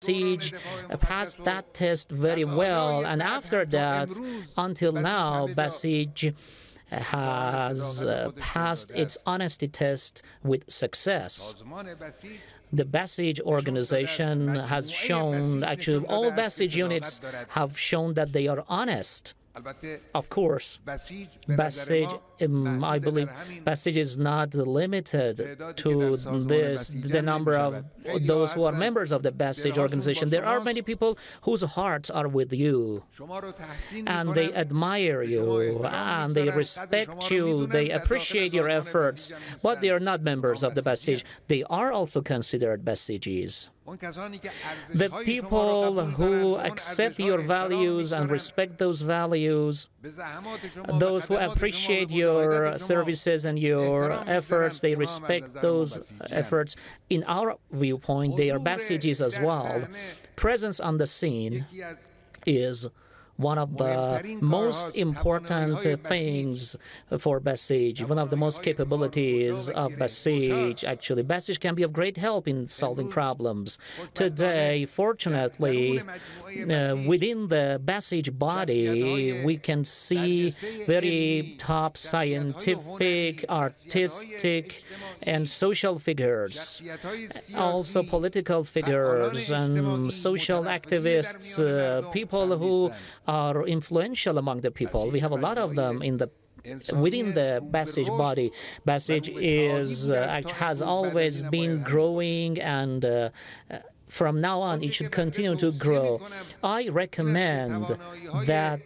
Basij passed that test very well, and after that, until now, Basij has passed its honesty test with success. The Basij organization has shown, actually all Basij units have shown that they are honest. Of course, Basij, I believe Basij is not limited to the number of those who are members of the Basij organization. There are many people whose hearts are with you, and they admire you, and they respect you, they appreciate your efforts, but they are not members of the Basij. They are also considered Basijis. The people who accept your values and respect those values, those who appreciate your services and your efforts, they respect those efforts. In our viewpoint, they are Basijis as well. Presence on the scene is one of the most important things for Basij, one of the most capabilities of Basij. Actually, Basij can be of great help in solving problems. Today, fortunately, within the Basij body, we can see very top scientific, artistic, and social figures, also political figures and social activists, people who are influential among the people. We have a lot of them within the Basij body. Basij has always been growing, and from now on, it should continue to grow. I recommend that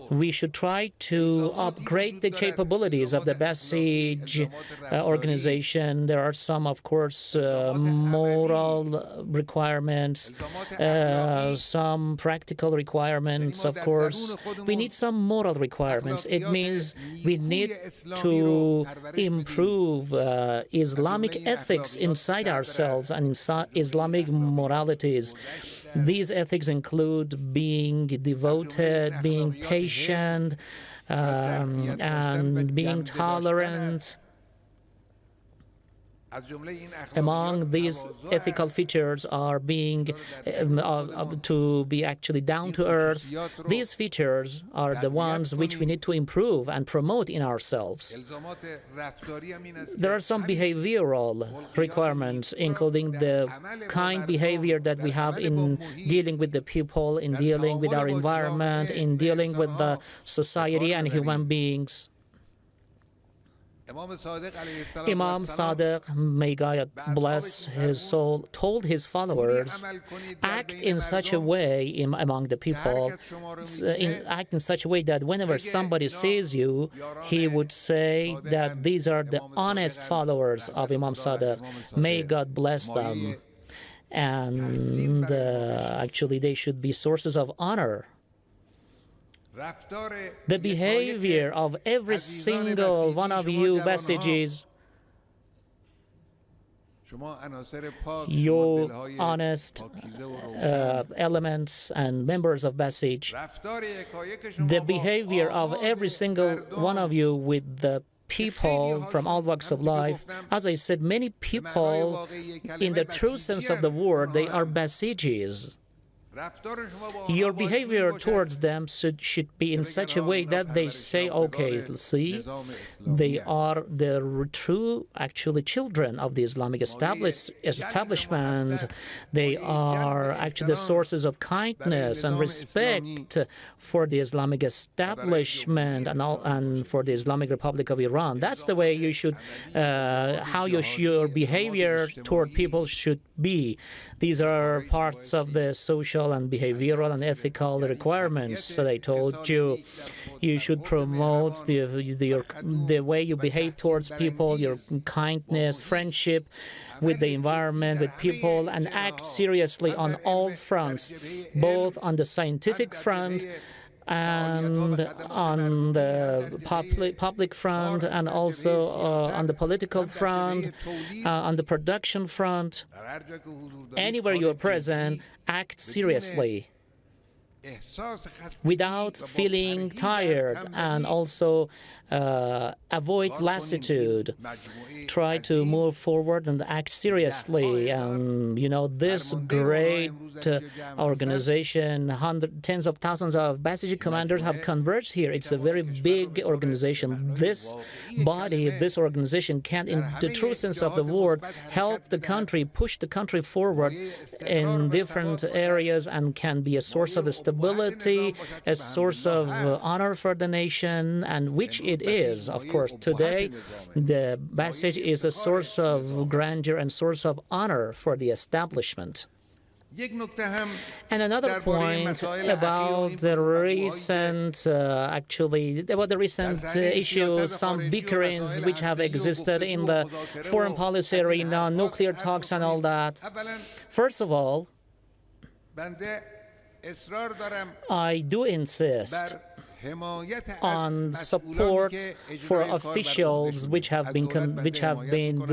we should try to upgrade the capabilities of the Basij organization. There are some, of course, moral requirements, some practical requirements, of course. We need some moral requirements. It means we need to improve Islamic ethics inside ourselves and Islamic moralities. These ethics include being devoted, being patient, and being tolerant. Among these ethical features are being to be actually down to earth. These features are the ones which we need to improve and promote in ourselves. There are some behavioral requirements, including the kind behavior that we have in dealing with the people, in dealing with our environment, in dealing with the society and human beings. Imam Sadiq, may God bless his soul, told his followers, act in such a way among the people, act in such a way that whenever somebody sees you, he would say that these are the honest followers of Imam Sadiq. May God bless them. And actually, they should be sources of honor. The behavior of every single one of you Basijis, you honest elements and members of Basij, the behavior of every single one of you with the people from all walks of life. As I said, many people, in the true sense of the word, they are Basijis. Your behavior towards them should be in such a way that they say, okay, see, they are the true, actually, children of the Islamic establishment. They are actually the sources of kindness and respect for the Islamic establishment and for the Islamic Republic of Iran. That's the way you should, how your behavior toward people should be. These are parts of the social and behavioral and ethical requirements that I told you. You should promote the way you behave towards people, your kindness, friendship with the environment, with people, and act seriously on all fronts, both on the scientific front and on the public front, and also on the political front, on the production front. Anywhere you are present, act seriously. without feeling tired, and also avoid lassitude. Try to move forward and act seriously. This great organization, tens of thousands of Basij commanders have converged here. It's a very big organization. This body, this organization can, in the true sense of the word, help the country, push the country forward in different areas, and can be a source of stability, a source of honor for the nation, and which it is, of course. Today, the Basij is a source of grandeur and source of honor for the establishment. And another point about the recent, issues, some bickerings which have existed in the foreign policy arena, nuclear talks and all that. First of all, I do insist on support for officials which have been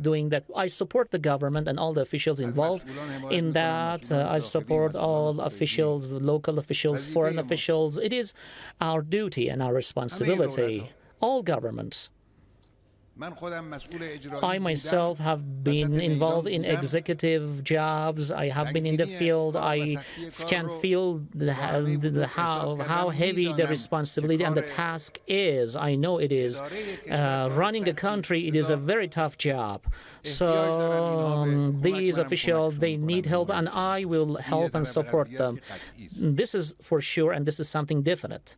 doing that. I support the government and all the officials involved in that. I support all officials, local officials, foreign officials. It is our duty and our responsibility, all governments. I myself have been involved in executive jobs. I have been in the field. I can feel how heavy the responsibility and the task is. I know it is. Running a country, it is a very tough job. So these officials, they need help, and I will help and support them. This is for sure, and this is something definite.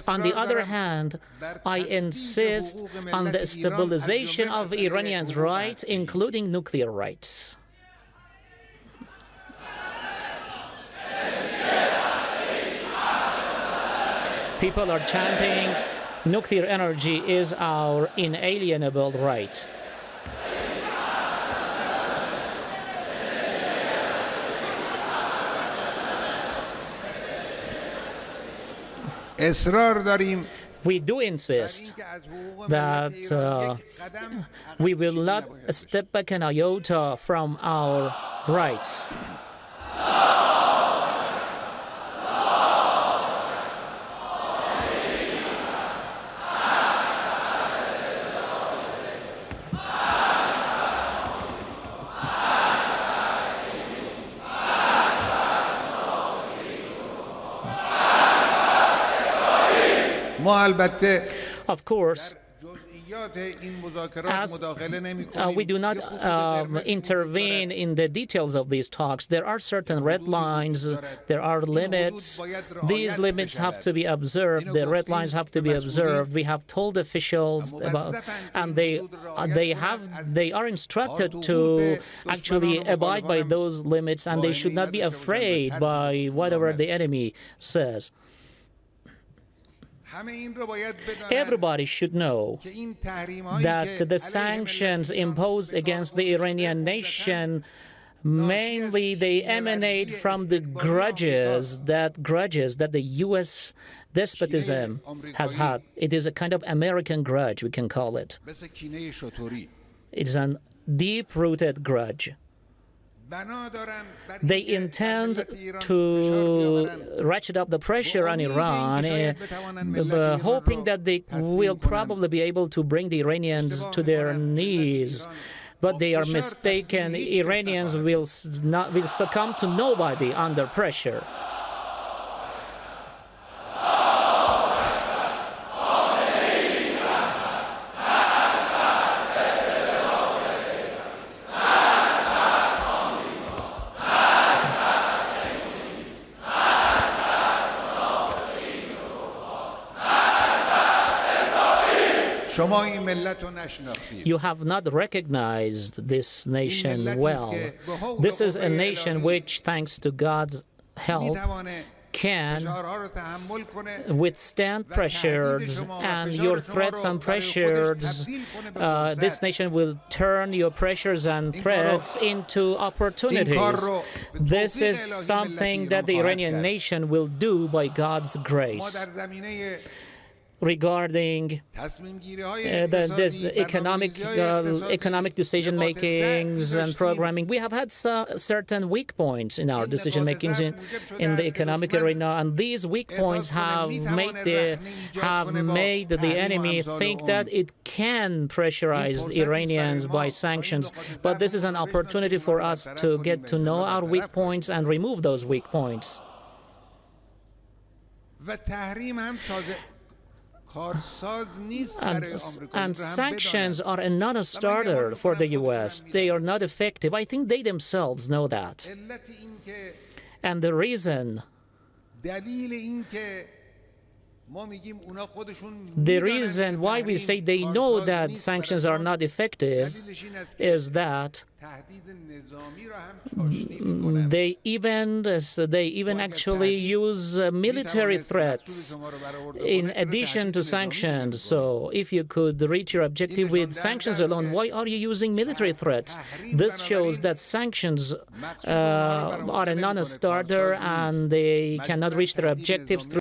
On the other hand, I insist on the stabilization of Iranians' rights, including nuclear rights. People are chanting, nuclear energy is our inalienable right. We do insist that we will not step back an iota from our rights. Of course, as we do not intervene in the details of these talks, there are certain red lines, there are limits. These limits have to be observed, the red lines have to be observed. We have told officials about, and they are instructed to actually abide by those limits, and they should not be afraid by whatever the enemy says. Everybody should know that the sanctions imposed against the Iranian nation, mainly they emanate from the grudges that the U.S. despotism has had. It is a kind of American grudge, we can call it. It is a deep-rooted grudge. They intend to ratchet up the pressure on Iran, hoping that they will probably be able to bring the Iranians to their knees. But they are mistaken. Iranians will succumb to nobody under pressure. You have not recognized this nation well. This is a nation which, thanks to God's help, can withstand pressures and your threats and pressures. This nation will turn your pressures and threats into opportunities. This is something that the Iranian nation will do by God's grace. regarding this economic decision makings and programming. We have had certain weak points in our decision makings in the economic arena, and these weak points have made the enemy think that it can pressurize the Iranians by sanctions. But this is an opportunity for us to get to know our weak points and remove those weak points. And sanctions are a non-starter for the U.S. They are not effective. I think they themselves know that. And the reason why we say they know that sanctions are not effective is that they even actually use military threats in addition to sanctions. So if you could reach your objective with sanctions alone, why are you using military threats? This shows that sanctions are a non-starter and they cannot reach their objectives through